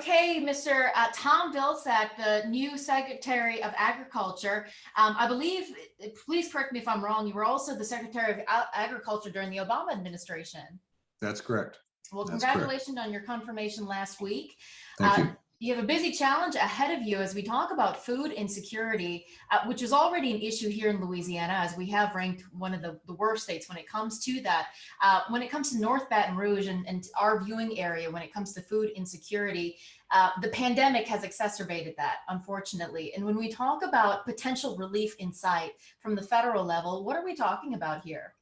Okay, Mr. Tom Vilsack, the new Secretary of Agriculture. I believe, please correct me if I'm wrong, you were also the Secretary of Agriculture during the Obama administration. That's correct. Well, That's congratulations on your confirmation last week. Thank you. You have a busy challenge ahead of you as we talk about food insecurity, which is already an issue here in Louisiana, as we have ranked one of the worst states when it comes to that. When it comes to North Baton Rouge and our viewing area, when it comes to food insecurity, the pandemic has exacerbated that, unfortunately. And when we talk about potential relief in sight from the federal level, what are we talking about here?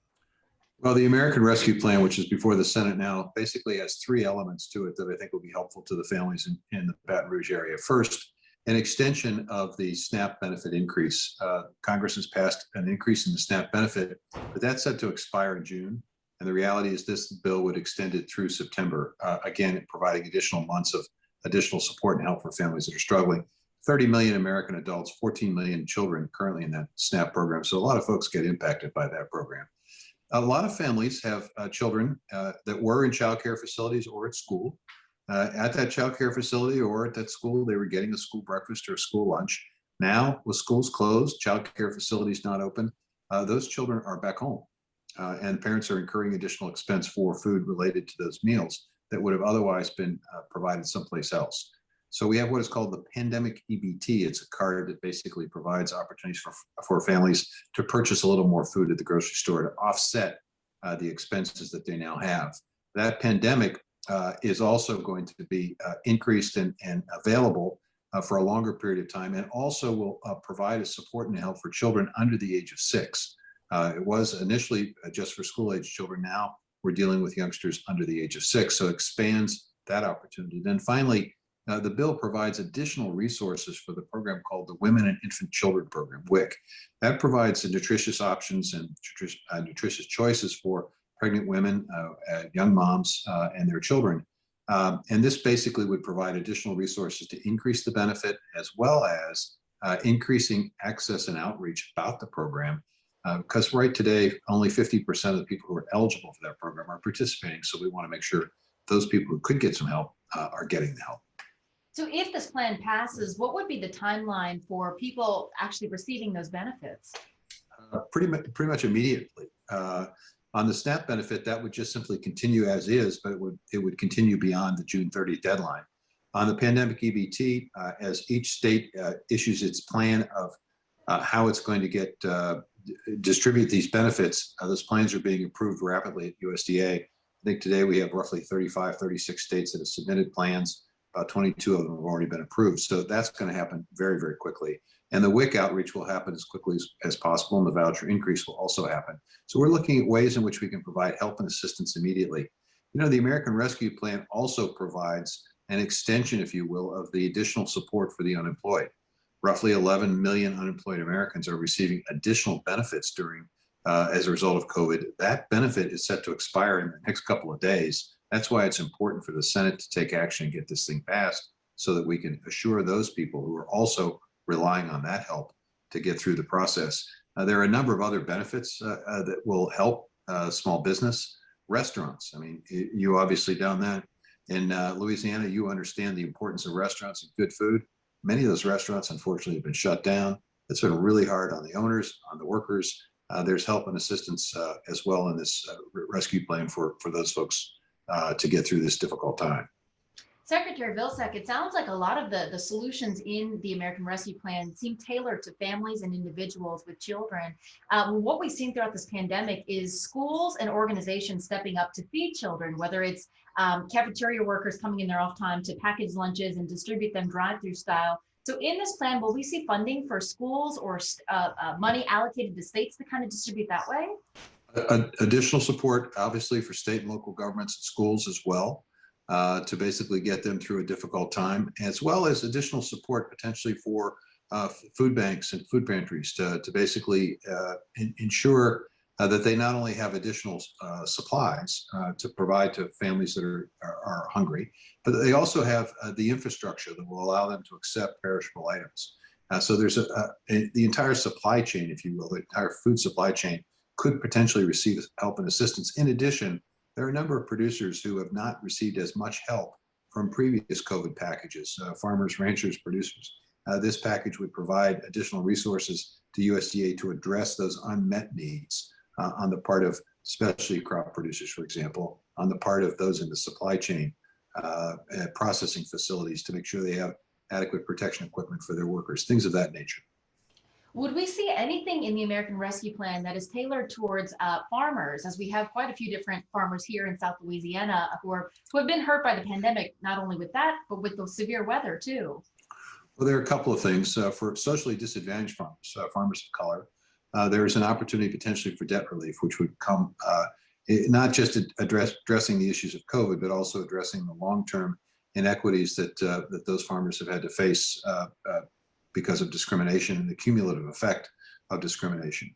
Well, the American Rescue Plan, which is before the Senate now, basically has three elements to it that I think will be helpful to the families in the Baton Rouge area. First, an extension of the SNAP benefit increase. Congress has passed an increase in the SNAP benefit, but that's set to expire in June. And the reality is this bill would extend it through September, again, providing additional months of additional support and help for families that are struggling. 30 million American adults, 14 million children currently in that SNAP program. So a lot of folks get impacted by that program. A lot of families have children that were in child care facilities or at school. At that child care facility or at that school, they were getting a school breakfast or a school lunch. Now, with schools closed, child care facilities not open, those children are back home. And parents are incurring additional expense for food related to those meals that would have otherwise been provided someplace else. So we have what is called the pandemic EBT. It's a card that basically provides opportunities for families to purchase a little more food at the grocery store to offset the expenses that they now have. That pandemic is also going to be increased and available for a longer period of time, and also will provide a support and help for children under the age of 6. It was initially just for school-age children. Now we're dealing with youngsters under the age of 6, so it expands that opportunity. Then finally, the bill provides additional resources for the program called the Women and Infant Children Program, WIC. That provides nutritious options and nutritious choices for pregnant women, young moms, and their children. And this basically would provide additional resources to increase the benefit, as well as increasing access and outreach about the program. Because right today, only 50% of the people who are eligible for that program are participating. So we want to make sure those people who could get some help are getting the help. So if this plan passes, what would be the timeline for people actually receiving those benefits? Pretty much immediately. On the SNAP benefit, that would just simply continue as is, but it would continue beyond the June 30th deadline. On the pandemic EBT, as each state issues its plan of how it's going to distribute these benefits, those plans are being approved rapidly at USDA. I think today we have roughly 35, 36 states that have submitted plans. About 22 of them have already been approved. So that's going to happen very, very quickly. And the WIC outreach will happen as quickly as possible, and the voucher increase will also happen. So we're looking at ways in which we can provide help and assistance immediately. You know, the American Rescue Plan also provides an extension, if you will, of the additional support for the unemployed. Roughly 11 million unemployed Americans are receiving additional benefits as a result of COVID. That benefit is set to expire in the next couple of days. That's why it's important for the Senate to take action and get this thing passed so that we can assure those people who are also relying on that help to get through the process. There are a number of other benefits that will help small business, restaurants. I mean, you obviously down that in Louisiana, you understand the importance of restaurants and good food. Many of those restaurants, unfortunately, have been shut down. It's been really hard on the owners, on the workers. There's help and assistance as well in this rescue plan for those folks to get through this difficult time. Secretary Vilsack, it sounds like a lot of the solutions in the American Rescue Plan seem tailored to families and individuals with children. What we've seen throughout this pandemic is schools and organizations stepping up to feed children, whether it's cafeteria workers coming in their off time to package lunches and distribute them drive-through style. So in this plan, will we see funding for schools or money allocated to states to kind of distribute that way? Additional support, obviously, for state and local governments and schools as well, to basically get them through a difficult time, as well as additional support potentially for food banks and food pantries to basically ensure that they not only have additional supplies to provide to families that are hungry, but they also have the infrastructure that will allow them to accept perishable items. So there's the entire supply chain, if you will, the entire food supply chain could potentially receive help and assistance. In addition, there are a number of producers who have not received as much help from previous COVID packages, farmers, ranchers, producers. This package would provide additional resources to USDA to address those unmet needs on the part of specialty crop producers, for example, on the part of those in the supply chain, processing facilities to make sure they have adequate protection equipment for their workers, things of that nature. Would we see anything in the American Rescue Plan that is tailored towards farmers, as we have quite a few different farmers here in South Louisiana who have been hurt by the pandemic, not only with that, but with the severe weather too? Well, there are a couple of things. For socially disadvantaged farmers, farmers of color, there is an opportunity potentially for debt relief, which would come not just addressing the issues of COVID, but also addressing the long-term inequities that those farmers have had to face because of discrimination and the cumulative effect of discrimination.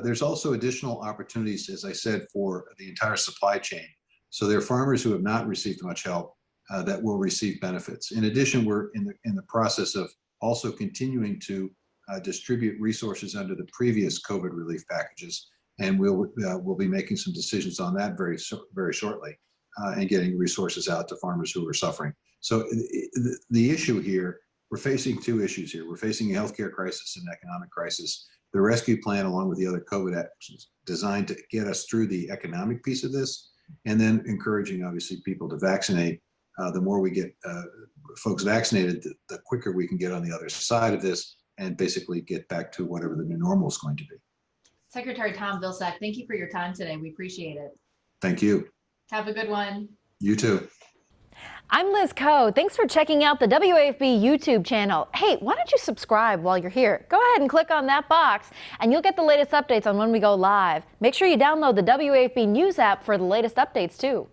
There's also additional opportunities, as I said, for the entire supply chain. So there are farmers who have not received much help that will receive benefits. In addition, we're in the process of also continuing to distribute resources under the previous COVID relief packages, and we'll be making some decisions on that very shortly, and getting resources out to farmers who are suffering. So the issue here, we're facing two issues here. We're facing a healthcare crisis and an economic crisis. The rescue plan, along with the other COVID actions, designed to get us through the economic piece of this, and then encouraging, obviously, people to vaccinate. The more we get folks vaccinated, the quicker we can get on the other side of this and basically get back to whatever the new normal is going to be. Secretary Tom Vilsack, thank you for your time today. We appreciate it. Thank you. Have a good one. You too. I'm Liz Coe. Thanks for checking out the WAFB YouTube channel. Hey, why don't you subscribe while you're here? Go ahead and click on that box and you'll get the latest updates on when we go live. Make sure you download the WAFB News app for the latest updates too.